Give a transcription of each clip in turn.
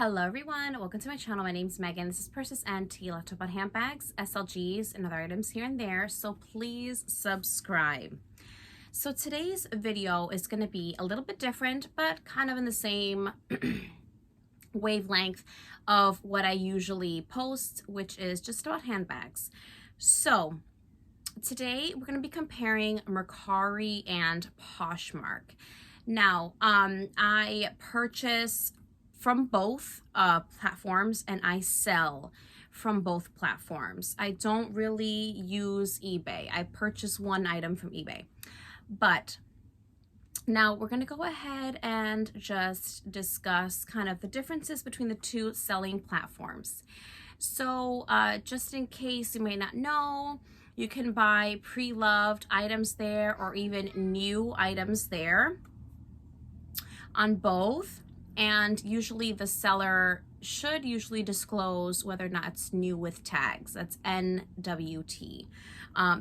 Hello everyone, welcome to my channel. My name is Megan. This is Purses and Tea. Let's talk about handbags, SLGs, and other items here and there. So please subscribe. So today's video is going to be a little bit different, but kind of in the same wavelength of what I usually post, which is just about handbags. So today we're going to be comparing Mercari and Poshmark. Now, I purchase from both platforms and I sell from both platforms. I don't really use eBay. I purchase one item from eBay. But now we're going to go ahead and just discuss kind of the differences between the two selling platforms. So just in case you may not know, you can buy pre-loved items there or even new items there on both. And usually the seller should usually disclose whether or not it's new with tags. That's NWT.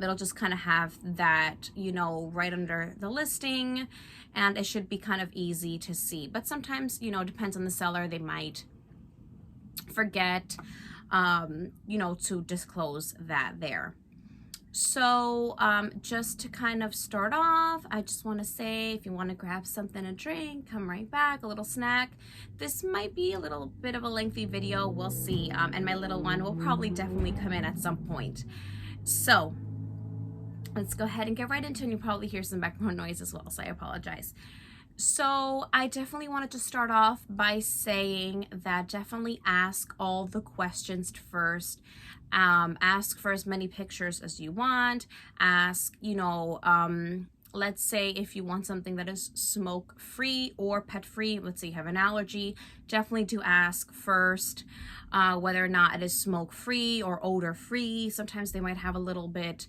It'll just kind of have that, right under the listing, and it should be kind of easy to see. But sometimes, depends on the seller, they might forget, to disclose that there. So just to kind of start off, I just want to say, if you want to grab something to drink, come right back, a little snack. This might be a little bit of a lengthy video, we'll see. And my little one will probably definitely come in at some point. So let's go ahead and get right into it. And you probably hear some background noise as well, so I apologize. So I definitely wanted to start off by saying that definitely ask all the questions first. Ask for as many pictures as you want. Ask, let's say if you want something that is smoke free or pet free, let's say you have an allergy, definitely do ask first whether or not it is smoke free or odor free. Sometimes they might have a little bit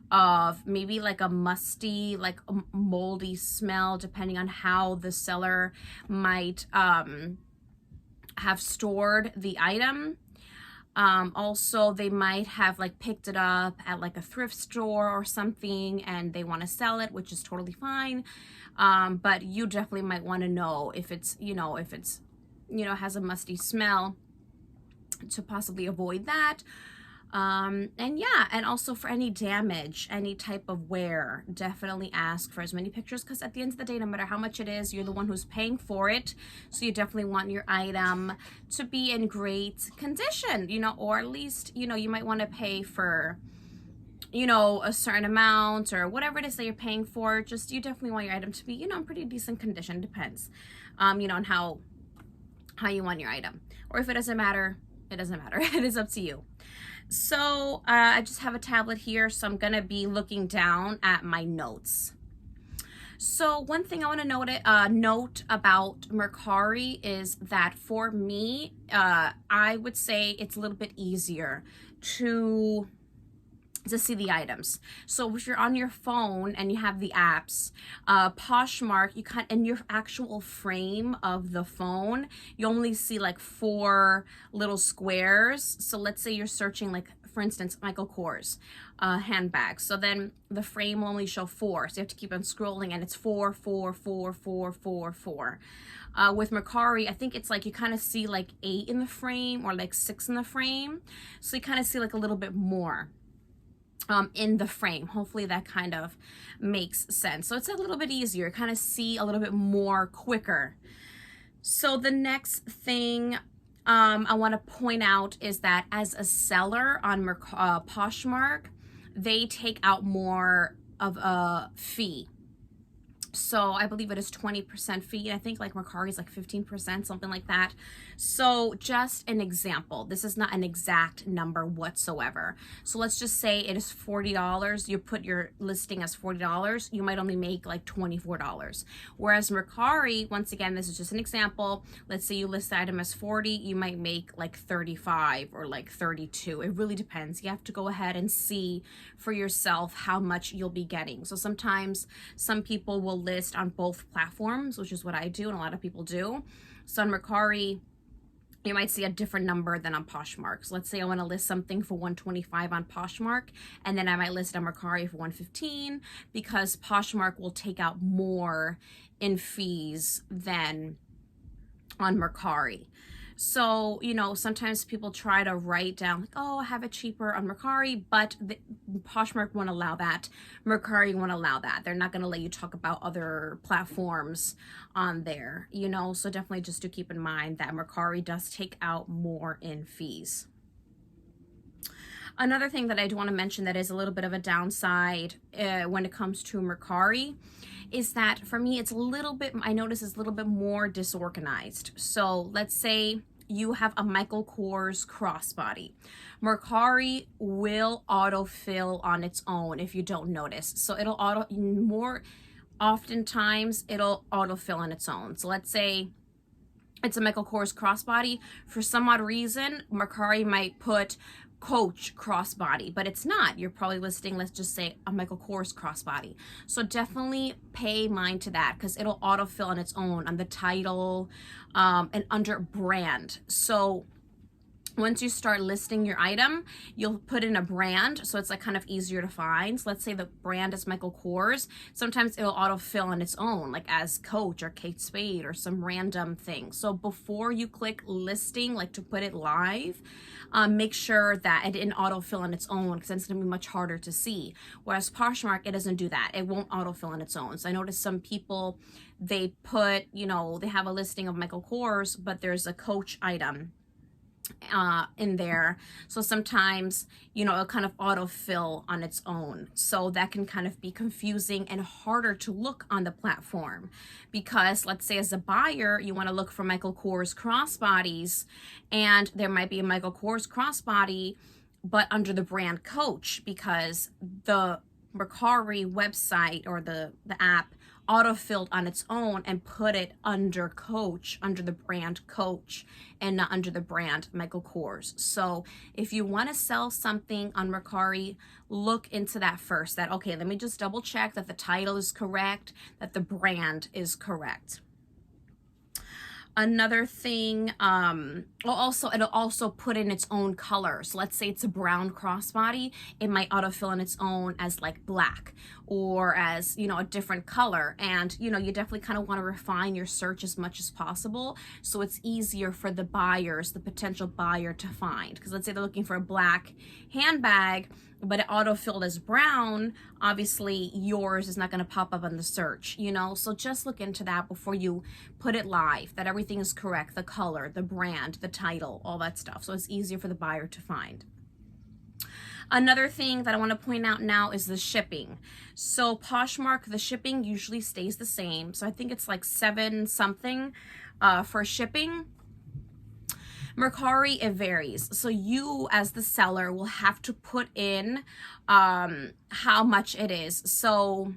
of maybe like a musty, like a moldy smell, depending on how the seller might have stored the item. Also, they might have like picked it up at like a thrift store or something and they want to sell it, which is totally fine. But you definitely might want to know if it's, has a musty smell, to possibly avoid that. And also for any damage, any type of wear, definitely ask for as many pictures, because at the end of the day, no matter how much it is, you're the one who's paying for it. So you definitely want your item to be in great condition, or at least, you might want to pay for, a certain amount or whatever it is that you're paying for. Just, you definitely want your item to be, in pretty decent condition. Depends, on how you want your item. Or if it doesn't matter, it doesn't matter. It is up to you. So I just have a tablet here, so I'm going to be looking down at my notes. So one thing I want to note about Mercari is that for me, I would say it's a little bit easier to see the items. So if you're on your phone and you have the apps, Poshmark, in your actual frame of the phone, you only see like 4 little squares. So let's say you're searching, like, for instance, Michael Kors handbags. So then the frame will only show 4. So you have to keep on scrolling and it's 4, 4, 4, 4, 4, 4. With Mercari, I think it's like you kind of see like 8 in the frame or like 6 in the frame. So you kind of see like a little bit more in the frame. Hopefully that kind of makes sense. So it's a little bit easier, kind of see a little bit more quicker. So the next thing I want to point out is that as a seller on Poshmark, they take out more of a fee. So I believe it is 20% fee. I think like Mercari is like 15%, something like that. So just an example, this is not an exact number whatsoever. So let's just say it is $40. You put your listing as $40. You might only make like $24. Whereas Mercari, once again, this is just an example. Let's say you list the item as 40, you might make like 35 or like 32. It really depends. You have to go ahead and see for yourself how much you'll be getting. So sometimes some people will list on both platforms, which is what I do and a lot of people do. So on Mercari, you might see a different number than on Poshmark. So let's say I want to list something for $125 on Poshmark, and then I might list it on Mercari for $115, because Poshmark will take out more in fees than on Mercari. So, you know, sometimes people try to write down like, oh, I have it cheaper on Mercari, but Poshmark won't allow that. Mercari won't allow that. They're not going to let you talk about other platforms on there, you know, so definitely just to keep in mind that Mercari does take out more in fees. Another thing that I do want to mention that is a little bit of a downside when it comes to Mercari is that for me, it's a little bit, I notice it's a little bit more disorganized. So let's say you have a Michael Kors crossbody. Mercari will autofill on its own if you don't notice. So it'll oftentimes it'll autofill on its own. So let's say it's a Michael Kors crossbody. For some odd reason, Mercari might put Coach crossbody, but it's not. You're probably listing, let's just say, a Michael Kors crossbody. So definitely pay mind to that because it'll autofill on its own on the title and under brand. So once you start listing your item, you'll put in a brand, so it's like kind of easier to find. So let's say the brand is Michael Kors. Sometimes it'll autofill on its own, like as Coach or Kate Spade or some random thing. So before you click listing, like to put it live, make sure that it didn't autofill on its own because it's going to be much harder to see. Whereas Poshmark, it doesn't do that. It won't autofill on its own. So I noticed some people, they put, you know, they have a listing of Michael Kors, but there's a Coach item in there, so sometimes, you know, it'll kind of autofill on its own, so that can kind of be confusing and harder to look on the platform because let's say as a buyer you want to look for Michael Kors crossbodies and there might be a Michael Kors crossbody but under the brand Coach because the Mercari website or the app autofilled on its own and put it under Coach, under the brand Coach, and not under the brand Michael Kors. So if you want to sell something on Mercari, look into that first. That, okay, let me just double check that the title is correct, that the brand is correct. Another thing, it'll also put in its own color. So let's say it's a brown crossbody, it might autofill on its own as like black or as, you know, a different color. And, you know, you definitely kind of want to refine your search as much as possible so it's easier for the buyers, the potential buyer to find. Because let's say they're looking for a black handbag, but it autofilled as brown, obviously yours is not going to pop up on the search, you know? So just look into that before you put it live, that everything is correct, the color, the brand, the title, all that stuff. So it's easier for the buyer to find. Another thing that I want to point out now is the shipping. So Poshmark, the shipping usually stays the same. So I think it's like $7 something for shipping. Mercari, it varies. So you as the seller will have to put in how much it is. So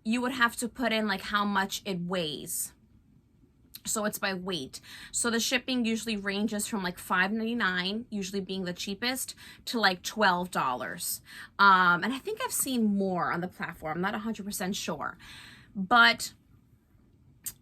you would have to put in like how much it weighs. So it's by weight. So the shipping usually ranges from like $5.99, usually being the cheapest, to like $12. And I think I've seen more on the platform. I'm not 100% sure. But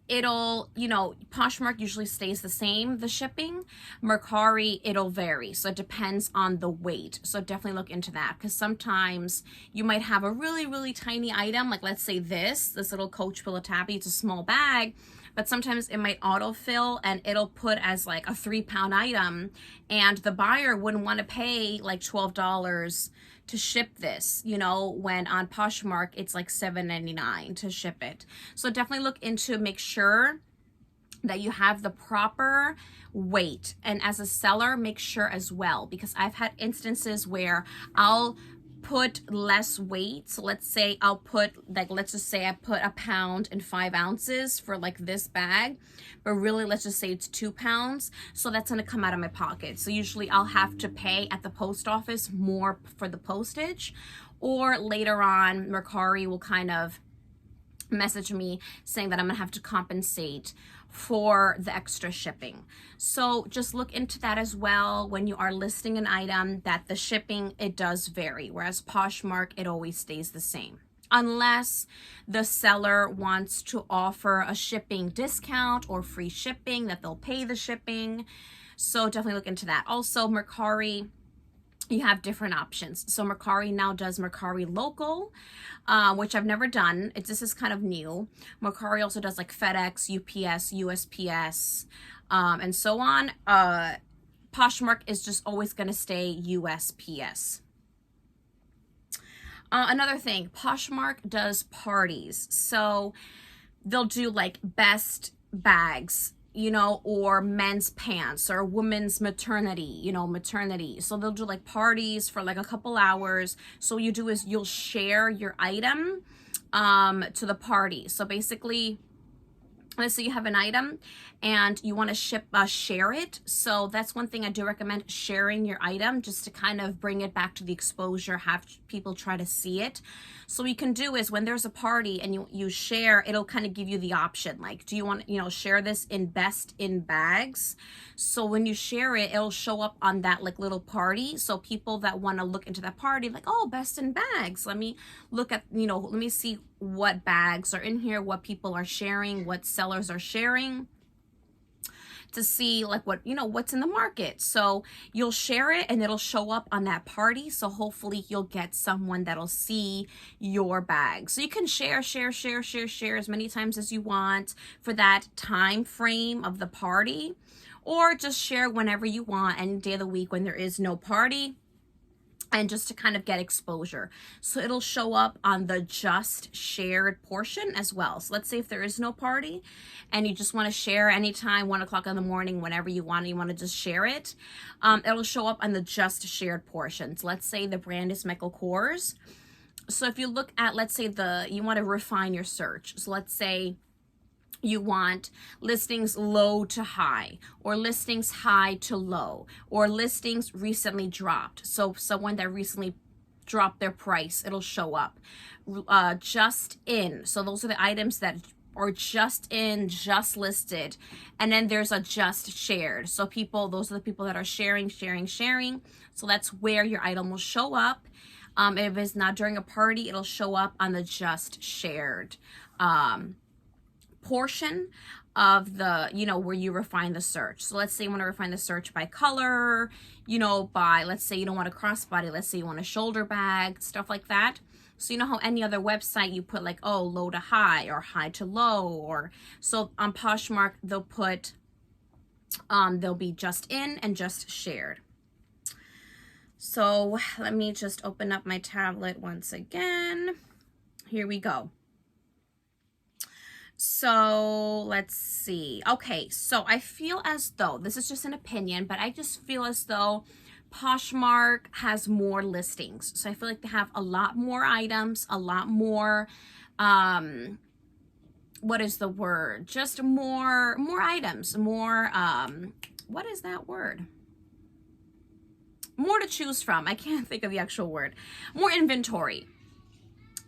it'll, you know, Poshmark usually stays the same, the shipping. Mercari, it'll vary. So it depends on the weight. So definitely look into that because sometimes you might have a really, really tiny item. Like let's say this little Coach Pillow Tabby, it's a small bag, but sometimes it might autofill and it'll put as like a 3-pound item and the buyer wouldn't want to pay like $12 to ship this, you know, when on Poshmark it's like $7.99 to ship it. So definitely look into, make sure that you have the proper weight, and as a seller make sure as well, because I've had instances where I'll put less weight. So let's say I'll put like, let's just say I put 1 pound and 5 ounces for like this bag, but really let's just say it's 2 pounds. So that's going to come out of my pocket. So usually I'll have to pay at the post office more for the postage, or later on Mercari will kind of message me saying that I'm gonna have to compensate for the extra shipping. So just look into that as well when you are listing an item, that the shipping, it does vary, whereas Poshmark, it always stays the same unless the seller wants to offer a shipping discount or free shipping, that they'll pay the shipping. So definitely look into that. Also Mercari, you have different options. So Mercari now does Mercari Local, which I've never done. This is kind of new. Mercari also does like FedEx, UPS, USPS. and so on. Poshmark is just always going to stay USPS. Another thing, Poshmark does parties. So they'll do like best bags, you know, or men's pants, or women's maternity, you know, maternity. So they'll do like parties for like a couple hours. So what you do is you'll share your item to the party. So basically, let's say you have an item and you want to share it. So that's one thing I do recommend, sharing your item, just to kind of bring it back to the exposure, have people try to see it. So what you can do is when there's a party and you share, it'll kind of give you the option, like, do you want, you know, share this in best in bags? So when you share it, it'll show up on that like little party. So people that want to look into that party, like, oh, best in bags, let me look at, you know, let me see what bags are in here, what people are sharing, what sellers are sharing, to see like what, you know, what's in the market. So you'll share it and it'll show up on that party. So hopefully you'll get someone that'll see your bag. So you can share as many times as you want for that time frame of the party, or just share whenever you want, any day of the week when there is no party, and just to kind of get exposure. So it'll show up on the just shared portion as well. So let's say if there is no party and you just want to share anytime, 1 o'clock in the morning, whenever you want to just share it, it'll show up on the just shared portion. So let's say the brand is Michael Kors. So if you look at, let's say you want to refine your search. So let's say you want listings low to high, or listings high to low, or listings recently dropped. So someone that recently dropped their price, it'll show up. Just in. So those are the items that are just in, just listed. And then there's a just shared. So those are the people that are sharing. So that's where your item will show up. If it's not during a party, it'll show up on the just shared portion of the, you know, where you refine the search. So let's say you want to refine the search by color, you know, by, let's say you don't want a crossbody, let's say you want a shoulder bag, stuff like that. So you know how any other website you put like, oh, low to high or high to low, or so on Poshmark they'll put they'll be just in and just shared. So let me just open up my tablet once again. Here we go. So let's see. Okay, so I feel as though, this is just an opinion, but I just feel as though Poshmark has more listings. So I feel like they have a lot more items, a lot more, what is the word? Just more items, more, what is that word? More to choose from. I can't think of the actual word. More inventory.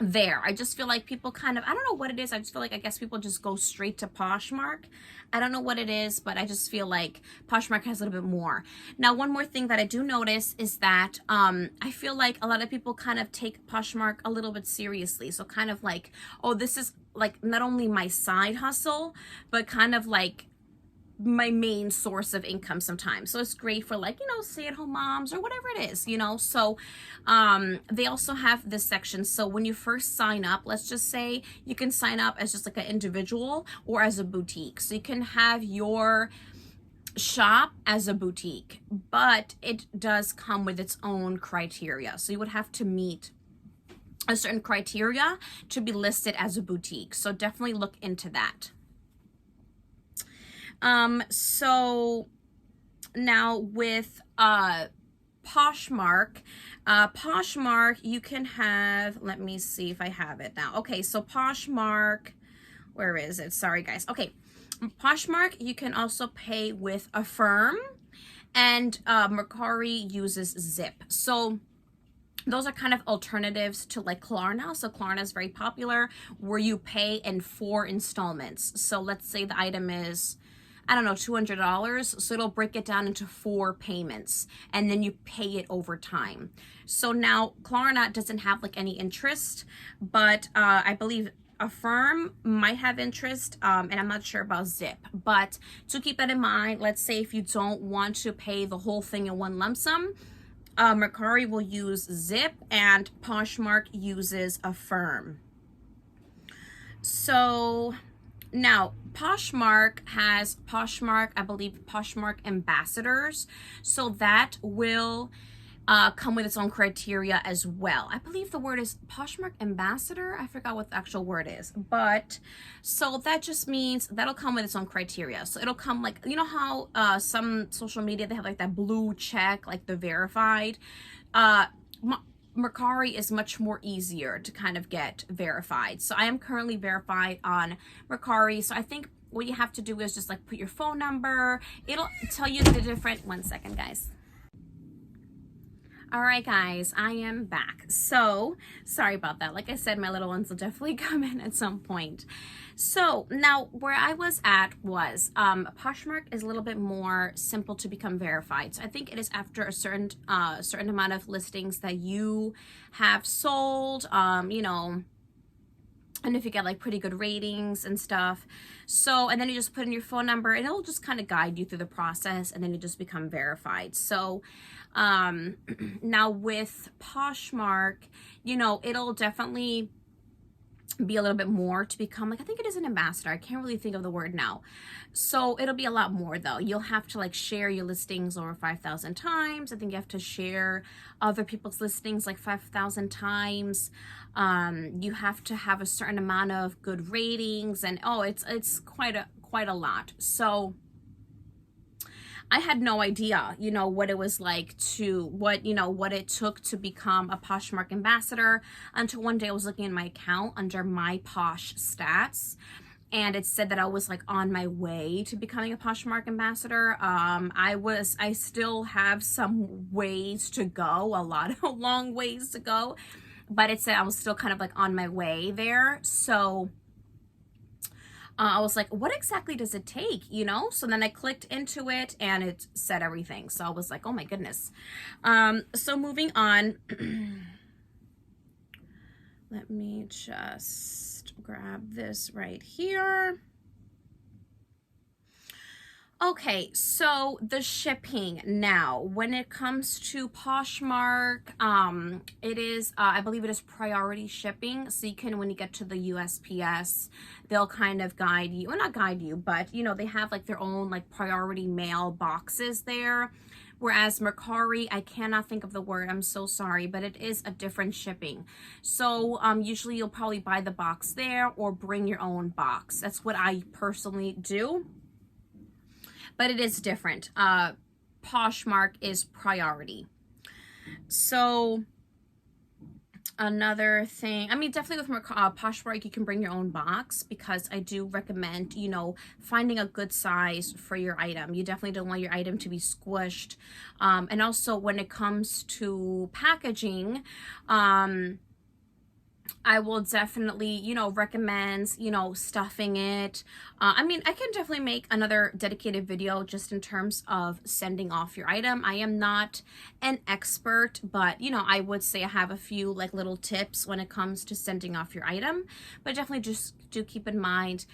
There, I just feel like people kind of, I don't know what it is, I just feel like I guess people just go straight to Poshmark. I don't know what it is, but I just feel like Poshmark has a little bit more. Now, one more thing that I do notice is that I feel like a lot of people kind of take Poshmark a little bit seriously. So kind of like, oh, this is like not only my side hustle, but kind of like my main source of income sometimes. So it's great for like, you know, stay-at-home moms or whatever it is, you know. So they also have this section. So when you first sign up, let's just say you can sign up as just like an individual or as a boutique. So you can have your shop as a boutique, but it does come with its own criteria. So you would have to meet a certain criteria to be listed as a boutique. So definitely look into that. So now with Poshmark, you can have, let me see if I have it now. Okay, so Poshmark, where is it? Sorry guys. Okay, Poshmark, you can also pay with Affirm, and Mercari uses Zip. So those are kind of alternatives to like Klarna. So Klarna is very popular, where you pay in 4 installments. So let's say the item is, I don't know, $200. So it'll break it down into 4 payments, and then you pay it over time. So now Klarna doesn't have like any interest, but I believe Affirm might have interest, and I'm not sure about Zip. But to keep that in mind, let's say if you don't want to pay the whole thing in one lump sum, Mercari will use Zip and Poshmark uses Affirm. So now Poshmark has Poshmark, I believe, Poshmark ambassadors. So that will come with its own criteria as well. I believe the word is Poshmark ambassador. I forgot what the actual word is, but so that just means that'll come with its own criteria. So it'll come like, you know how some social media, they have like that blue check, like the verified. Mercari is much more easier to kind of get verified. So I am currently verified on Mercari. So I think what you have to do is just like put your phone number. It'll tell you the different, one second guys. All right, guys, I am back. So sorry about that. Like I said, my little ones will definitely come in at some point. So now where I was at was Poshmark is a little bit more simple to become verified. So I think it is after a certain amount of listings that you have sold, you know, and if you get like pretty good ratings and stuff. So, and then you just put in your phone number and it'll just kind of guide you through the process, and then you just become verified. So now with Poshmark, you know, it'll definitely be a little bit more to become, like, I think it is an ambassador. I can't really think of the word now. So it'll be a lot more though. You'll have to like share your listings over 5,000 times. I think you have to share other people's listings like 5,000 times. You have to have a certain amount of good ratings, and it's quite a lot. So I had no idea, you know, what it was like to, what it took to become a Poshmark ambassador, until one day I was looking at my account under my Posh stats, and it said that I was like on my way to becoming a Poshmark ambassador. I still have some ways to go, a lot of long ways to go, but it said I was still kind of like on my way there. So I was like, what exactly does it take, you know? So then I clicked into it and it said everything. So I was like, oh my goodness. So moving on, let me just grab this right here. Okay, so the shipping now, when it comes to Poshmark, it is, I believe it is priority shipping. So you can, when you get to the USPS, they'll kind of guide you, well, not guide you, but, you know, they have like their own like priority mail boxes there. Whereas Mercari, I cannot think of the word, I'm so sorry, but it is a different shipping. So usually you'll probably buy the box there or bring your own box. That's what I personally do. But it is different. Poshmark is priority. So another thing, I mean, definitely with Poshmark, you can bring your own box, because I do recommend, you know, finding a good size for your item. You definitely don't want your item to be squished. And also when it comes to packaging, I will definitely, you know, recommend, you know, stuffing it. I mean, I can definitely make another dedicated video just in terms of sending off your item. I am not an expert, but, you know, I would say I have a few like little tips when it comes to sending off your item. But definitely just do keep in mind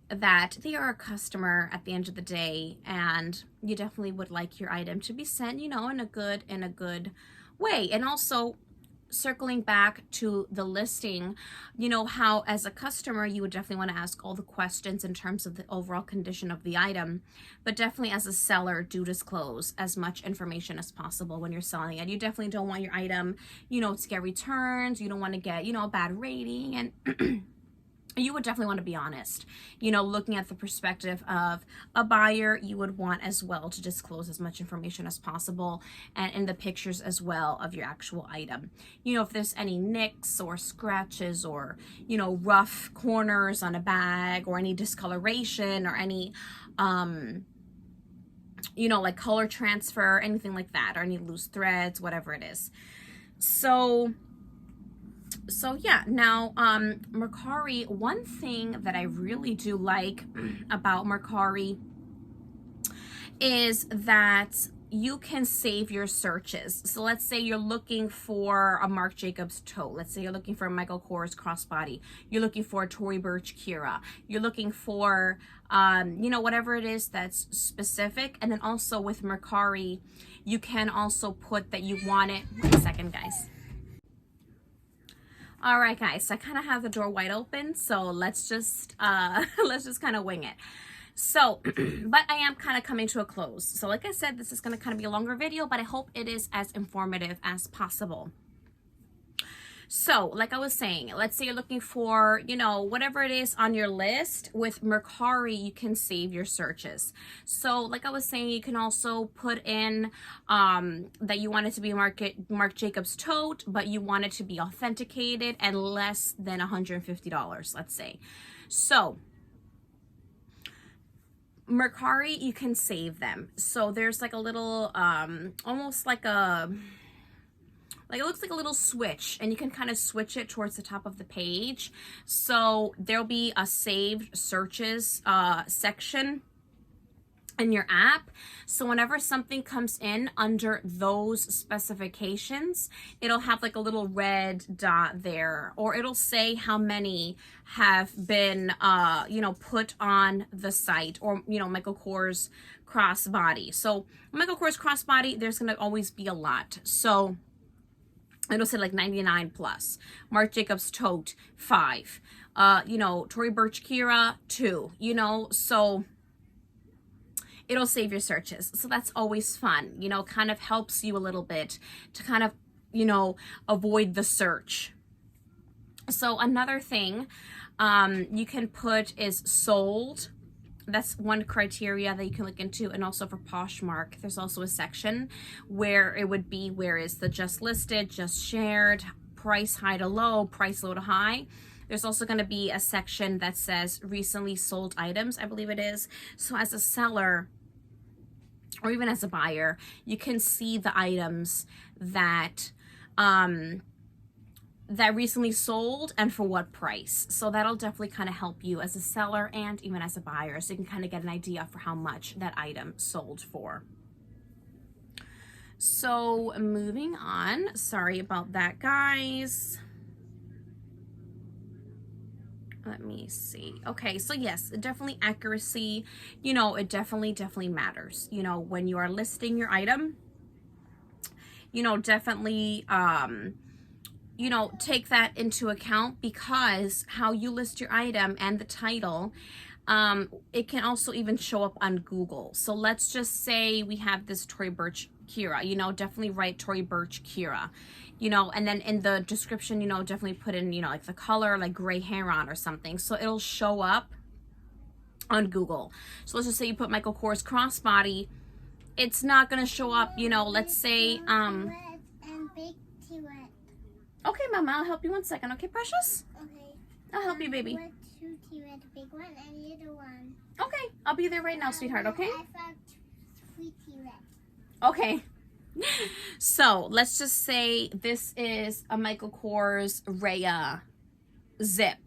that they are a customer at the end of the day, and you definitely would like your item to be sent, you know, in a good way. And also, circling back to the listing, you know how as a customer you would definitely want to ask all the questions in terms of the overall condition of the item, but definitely as a seller, do disclose as much information as possible when you're selling it. You definitely don't want your item, you know, to get returns. You don't want to get, you know, a bad rating, and you would definitely want to be honest. You know, looking at the perspective of a buyer, you would want as well to disclose as much information as possible, and in the pictures as well of your actual item. You know, if there's any nicks or scratches or, you know, rough corners on a bag, or any discoloration, or any, you know, like color transfer, anything like that, or any loose threads, whatever it is. So yeah, now Mercari, one thing that I really do like about Mercari is that you can save your searches. So let's say you're looking for a Marc Jacobs tote. Let's say you're looking for a Michael Kors crossbody. You're looking for a Tory Burch Kira. You're looking for, you know, whatever it is that's specific. And then also with Mercari, you can also put that you want it. Wait a second, guys. All right, guys, so I kind of have the door wide open, so let's just let's just kind of wing it. So, but I am kind of coming to a close. So like I said, this is going to kind of be a longer video, but I hope it is as informative as possible. So, like I was saying, let's say you're looking for, you know, whatever it is on your list. With Mercari, you can save your searches. So, like I was saying, you can also put in that you want it to be Marc Jacobs tote, but you want it to be authenticated and less than $150, let's say. So, Mercari, you can save them. So, there's like a little, almost like a... like it looks like a little switch, and you can kind of switch it towards the top of the page. So there'll be a saved searches section in your app. So whenever something comes in under those specifications, it'll have like a little red dot there, or it'll say how many have been, you know, put on the site, or, you know, Michael Kors crossbody. So Michael Kors crossbody, there's going to always be a lot. So it'll say like 99 plus. Marc Jacobs tote, 5. You know, Tory Burch Kira, 2. You know, so it'll save your searches. So that's always fun. You know, kind of helps you a little bit to kind of, you know, avoid the search. So another thing you can put is sold. That's one criteria that you can look into. And also for Poshmark, there's also a section where it would be, where is the just listed, just shared, price high to low, price low to high. There's also going to be a section that says recently sold items, I believe it is. So as a seller, or even as a buyer, you can see the items that that recently sold and for what price. So that'll definitely kind of help you as a seller and even as a buyer, so you can kind of get an idea for how much that item sold for. So moving on, sorry about that, guys. Let me see. Okay, so yes, definitely accuracy, you know, it definitely matters. You know, when you are listing your item, you know, definitely you know, take that into account, because how you list your item and the title, it can also even show up on Google. So let's just say we have this Tory Burch Kira, you know, definitely write Tory Burch Kira, you know, and then in the description, you know, definitely put in, you know, like the color, like gray hair on or something. So it'll show up on Google. So let's just say you put Michael Kors crossbody. It's not going to show up, you know, let's say, okay, Mama, I'll help you 1 second. Okay, precious? Okay. I'll help you, baby. What two T-Red, the big one and the other one? Okay, I'll be there right now, sweetheart, okay? I found 3 T-Red. Okay. So, let's just say this is a Michael Kors Rhea zip,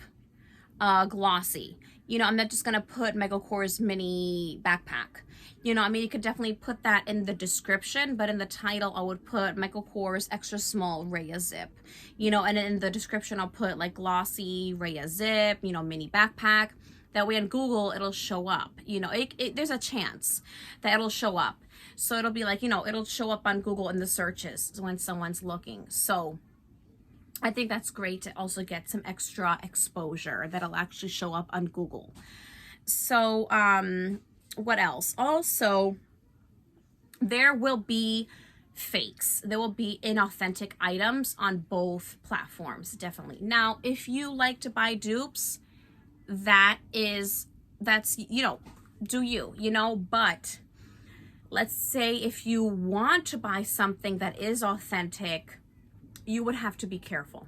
glossy. You know, I'm not just going to put Michael Kors mini backpack. You know, I mean, you could definitely put that in the description, but in the title, I would put Michael Kors extra small Rhea zip. You know, and in the description, I'll put like glossy Rhea zip, you know, mini backpack. That way on Google, it'll show up. You know, there's a chance that it'll show up. So it'll be like, you know, it'll show up on Google in the searches when someone's looking. So I think that's great to also get some extra exposure that'll actually show up on Google. So, what else? Also, there will be fakes. There will be inauthentic items on both platforms, definitely. Now, if you like to buy dupes, that's, you know, do you, you know, but let's say if you want to buy something that is authentic, you would have to be careful.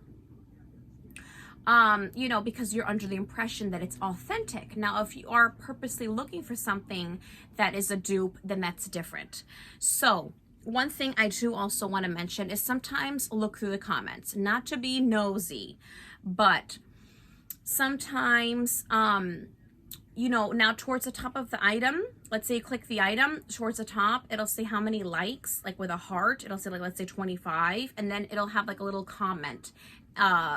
You know, because you're under the impression that it's authentic. Now, if you are purposely looking for something that is a dupe, then that's different. So one thing I do also want to mention is sometimes look through the comments, not to be nosy, but sometimes, you know, now towards the top of the item, let's say you click the item towards the top, it'll say how many likes, like with a heart, it'll say like, let's say 25, and then it'll have like a little comment,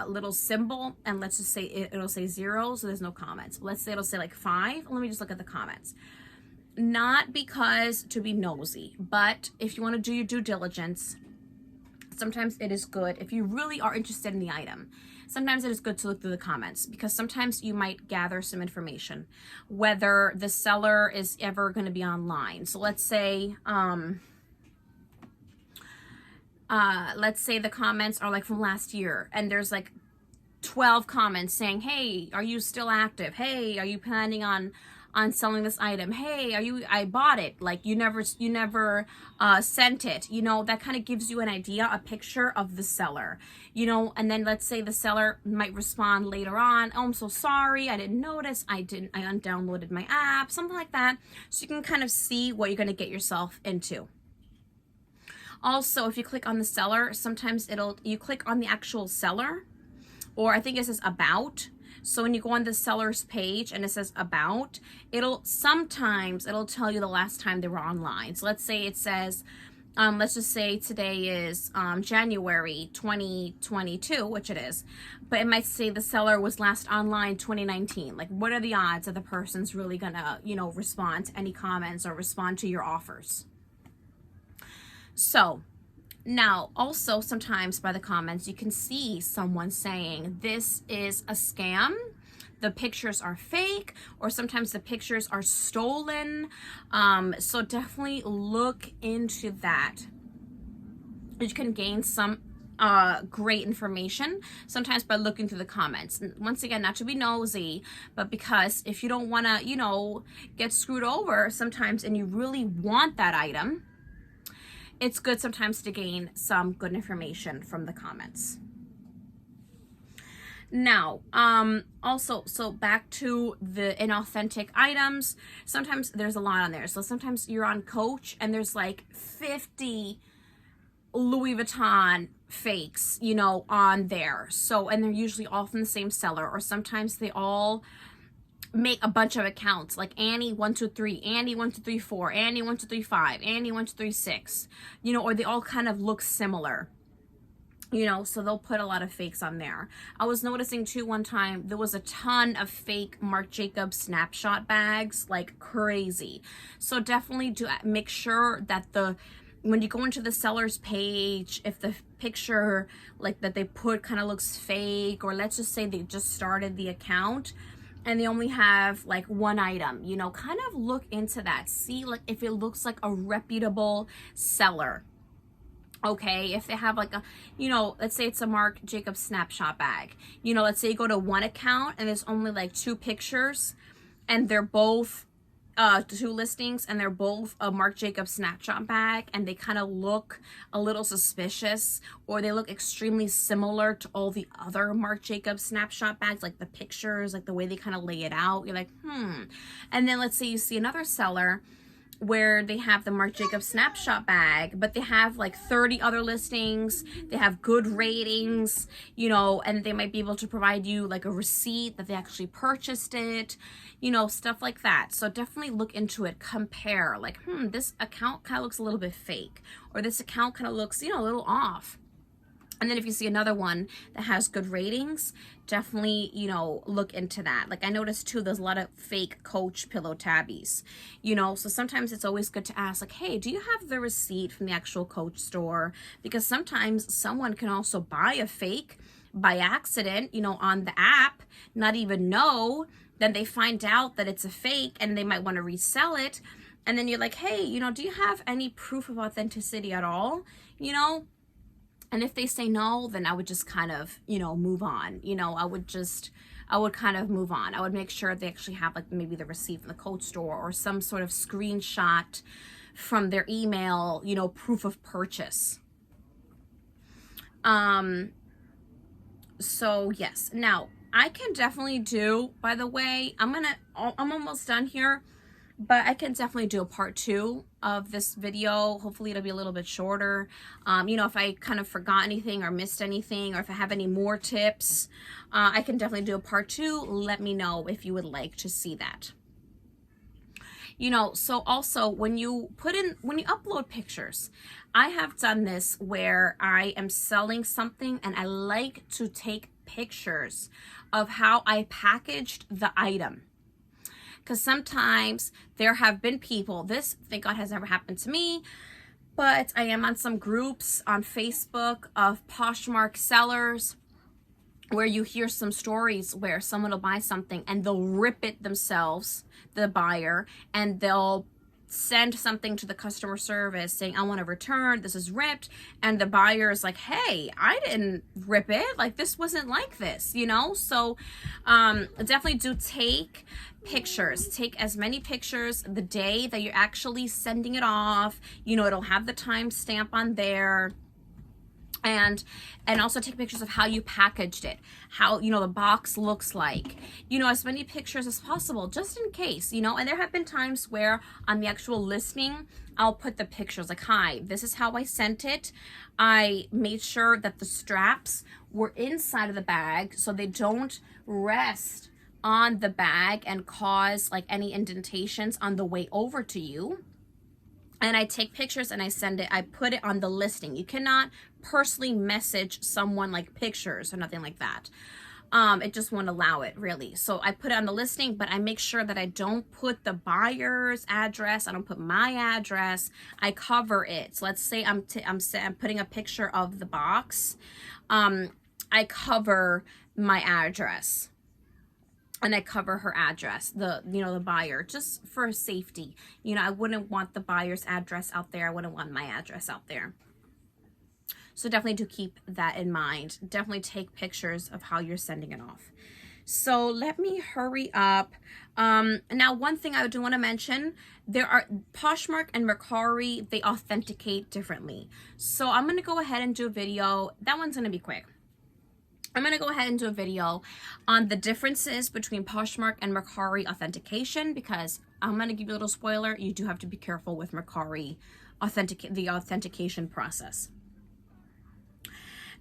little symbol, and let's just say it'll say 0, so there's no comments. Let's say it'll say like 5. Let me just look at the comments. Not because to be nosy, but if you want to do your due diligence, sometimes it is good if you really are interested in the item sometimes it is good to look through the comments, because sometimes you might gather some information, whether the seller is ever going to be online. So let's say the comments are like from last year, and there's like 12 comments saying, hey, are you still active? Hey, are you planning on selling this item? Hey, I bought it. Like you never sent it. You know, that kind of gives you an idea, a picture of the seller, you know. And then let's say the seller might respond later on, oh, I'm so sorry, I didn't notice, I undownloaded my app, something like that. So you can kind of see what you're going to get yourself into. Also, if you click on the seller, sometimes you click on the actual seller, or I think it says about. So when you go on the seller's page and it says about, sometimes it'll tell you the last time they were online. So let's say it says, let's just say today is January 2022, which it is, but it might say the seller was last online 2019. Like, what are the odds that the person's really gonna, you know, respond to any comments or respond to your offers? So now, also sometimes by the comments, you can see someone saying this is a scam, the pictures are fake, or sometimes the pictures are stolen. So definitely look into that. You can gain some great information sometimes by looking through the comments. And once again, not to be nosy, but because if you don't want to, you know, get screwed over sometimes and you really want that item, it's good sometimes to gain some good information from the comments. Now, also, so back to the inauthentic items, sometimes there's a lot on there. So sometimes you're on Coach and there's like 50 Louis Vuitton fakes, you know, on there. So, and they're usually all from the same seller, or sometimes they all make a bunch of accounts, like Annie123, Annie1234, Annie1235, Annie1236, you know, or they all kind of look similar, you know, so they'll put a lot of fakes on there. I was noticing too, one time there was a ton of fake Marc Jacobs snapshot bags, like crazy. So definitely do make sure that when you go into the seller's page, if the picture like that they put kind of looks fake, or let's just say they just started the account and they only have like one item, you know, kind of look into that. See like if it looks like a reputable seller. Okay, if they have like a, you know, let's say it's a Marc Jacobs snapshot bag. You know, let's say you go to one account and there's only like 2 pictures and they're both 2 listings and they're both a Marc Jacobs snapshot bag, and they kind of look a little suspicious, or they look extremely similar to all the other Marc Jacobs snapshot bags, like the pictures, like the way they kind of lay it out. You're like, And then let's say you see another seller where they have the Marc Jacobs snapshot bag, but they have like 30 other listings, they have good ratings, you know, and they might be able to provide you like a receipt that they actually purchased it, you know, stuff like that. So definitely look into it, compare, like, this account kind of looks a little bit fake, or this account kind of looks, you know, a little off. And then if you see another one that has good ratings, definitely, you know, look into that. Like I noticed too, there's a lot of fake Coach pillow tabbies, you know, so sometimes it's always good to ask like, hey, do you have the receipt from the actual Coach store? Because sometimes someone can also buy a fake by accident, you know, on the app, not even know, then they find out that it's a fake and they might want to resell it. And then you're like, hey, you know, do you have any proof of authenticity at all? You know? And if they say no, then I would just kind of, you know, move on. You know, I would kind of move on. I would make sure they actually have like maybe the receipt from the Coach store or some sort of screenshot from their email, you know, proof of purchase. So yes, now I can definitely do, by the way, I'm almost done here, but I can definitely do a part 2 of this video. Hopefully it'll be a little bit shorter. You know, if I kind of forgot anything or missed anything, or if I have any more tips, I can definitely do a part 2. Let me know if you would like to see that. You know, so also when you upload pictures, I have done this where I am selling something and I like to take pictures of how I packaged the item. Because sometimes there have been people, this, thank God, has never happened to me, but I am on some groups on Facebook of Poshmark sellers where you hear some stories where someone will buy something and they'll rip it themselves, the buyer, and they'll send something to the customer service saying, I want to return, this is ripped, and the buyer is like, hey, I didn't rip it, like this wasn't like this, you know. So definitely do take pictures. Take as many pictures the day that you're actually sending it off. You know, it'll have the time stamp on there. And also take pictures of how you packaged it, how, you know, the box looks like, you know, as many pictures as possible, just in case, you know. And there have been times where on the actual listing, I'll put the pictures like, hi, this is how I sent it. I made sure that the straps were inside of the bag so they don't rest on the bag and cause like any indentations on the way over to you. And I take pictures and I send it, I put it on the listing. You cannot personally message someone like pictures or nothing like that. It just won't allow it, really. So I put it on the listing, but I make sure that I don't put the buyer's address. I don't put my address. I cover it. So let's say I'm putting a picture of the box. I cover my address. And I cover her address, the buyer, just for safety. You know, I wouldn't want the buyer's address out there. I wouldn't want my address out there. So definitely do keep that in mind. Definitely take pictures of how you're sending it off. So let me hurry up. Now, one thing I do want to mention, there are Poshmark and Mercari, they authenticate differently. So I'm going to go ahead and do a video. That one's going to be quick. I'm going to go ahead and do a video on the differences between Poshmark and Mercari authentication, because I'm going to give you a little spoiler. You do have to be careful with Mercari the authentication process.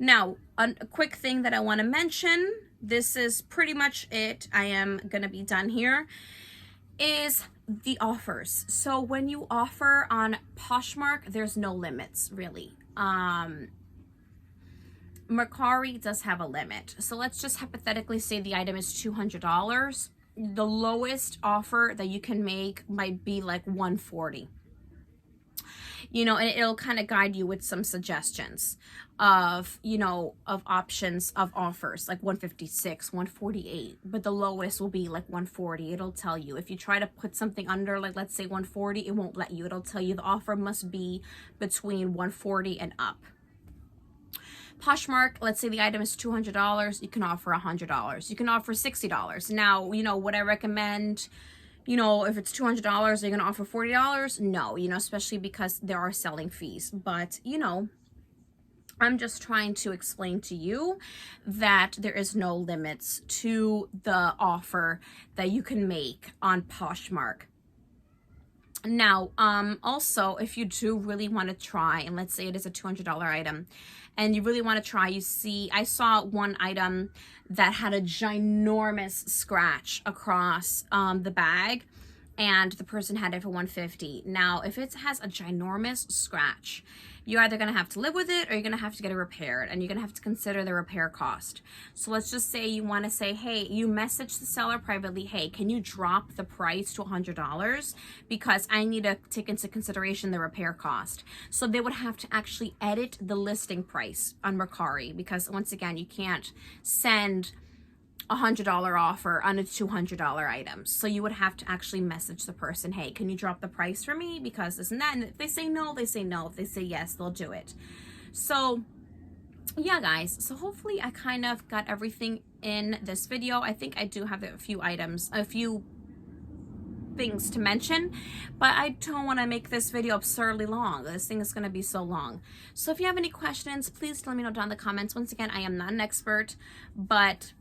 Now, a quick thing that I want to mention, this is pretty much it. I am going to be done here, is the offers. So when you offer on Poshmark, there's no limits, really. Mercari does have a limit. So let's just hypothetically say the item is $200. The lowest offer that you can make might be like $140. You know, and it'll kind of guide you with some suggestions of, you know, of options of offers like 156, 148, but the lowest will be like 140. It'll tell you if you try to put something under, like let's say 140, it won't let you. It'll tell you the offer must be between 140 and up. Poshmark, let's say the item is $200, you can offer $100. You can offer $60. Now, you know, would I recommend, you know, if it's $200, are you going to offer $40? No, you know, especially because there are selling fees. But, you know, I'm just trying to explain to you that there is no limits to the offer that you can make on Poshmark. Now, also, if you do really want to try, and let's say it is a $200 item, and you really want to try, I saw one item that had a ginormous scratch across the bag, and the person had it for $150. Now, if it has a ginormous scratch, you're either going to have to live with it or you're going to have to get it repaired, and you're going to have to consider the repair cost. So let's just say you want to say, hey, you message the seller privately, hey, can you drop the price to $100 because I need to take into consideration the repair cost. So they would have to actually edit the listing price on Mercari, because once again, you can't send $100 offer on a $200 item. So you would have to actually message the person, hey, can you drop the price for me because this and that. And if they say no, they say no. If they say yes, they'll do it. So yeah, guys, so hopefully I kind of got everything in this video. I think I do have a few things to mention, but I don't want to make this video absurdly long. This thing is going to be so long. So if you have any questions, please let me know down in the comments. Once again, I am not an expert, but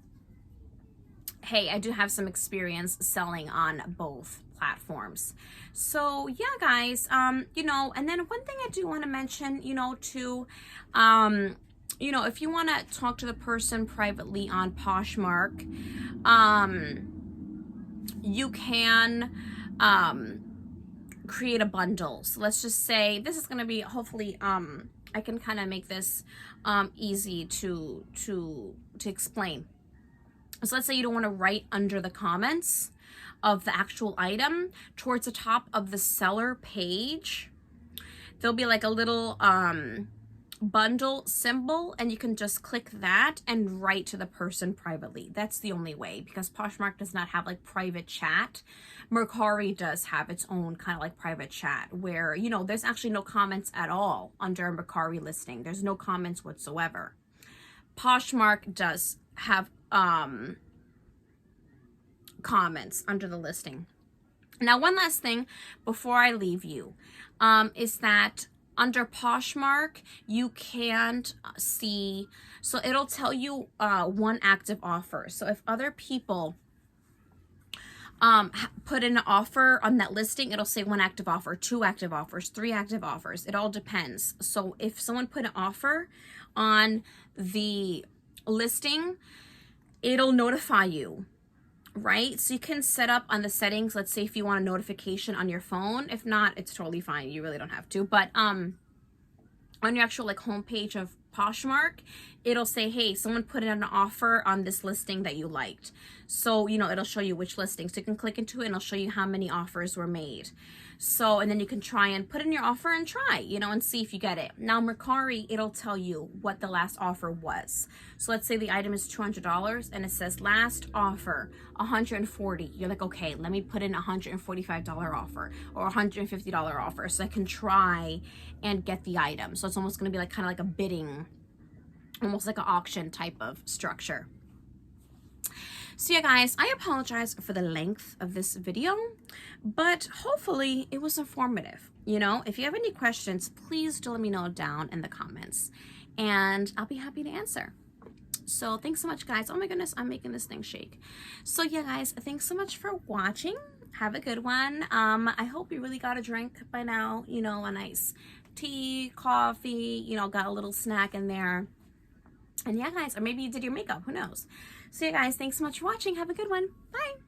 hey, I do have some experience selling on both platforms. So yeah, guys, you know, and then one thing I do want to mention, you know, too, you know, if you want to talk to the person privately on Poshmark, you can create a bundle. So let's just say this is going to be, hopefully, I can kind of make this easy to explain. So let's say you don't want to write under the comments of the actual item. Towards the top of the seller page, there'll be like a little bundle symbol, and you can just click that and write to the person privately. That's the only way, because Poshmark does not have like private chat. Mercari does have its own kind of like private chat where, you know, there's actually no comments at all under a Mercari listing. There's no comments whatsoever. Poshmark does have comments under the listing. Now, one last thing before I leave you is that under Poshmark, you can't see, so it'll tell you one active offer. So if other people put in an offer on that listing, it'll say one active offer, two active offers, three active offers. It all depends. So if someone put an offer on the listing, it'll notify you, right? So you can set up on the settings, let's say if you want a notification on your phone. If not, it's totally fine. You really don't have to. But on your actual like homepage of Poshmark, it'll say, hey, someone put in an offer on this listing that you liked. So, you know, it'll show you which listings. So you can click into it and it'll show you how many offers were made. So, and then you can try and put in your offer and try, you know, and see if you get it. Now, Mercari, it'll tell you what the last offer was. So let's say the item is $200 and it says last offer, $140. You're like, okay, let me put in a $145 offer or $150 offer so I can try and get the item. So it's almost going to be like kind of like a bidding, almost like an auction type of structure. So yeah, guys, I apologize for the length of this video, but hopefully it was informative. You know, if you have any questions, please do let me know down in the comments and I'll be happy to answer. So thanks so much, guys. Oh my goodness, I'm making this thing shake. So yeah, guys, thanks so much for watching. Have a good one. I hope you really got a drink by now, you know, a nice tea, coffee, you know, got a little snack in there. And yeah, guys, or maybe you did your makeup, who knows? So yeah, guys, thanks so much for watching. Have a good one. Bye.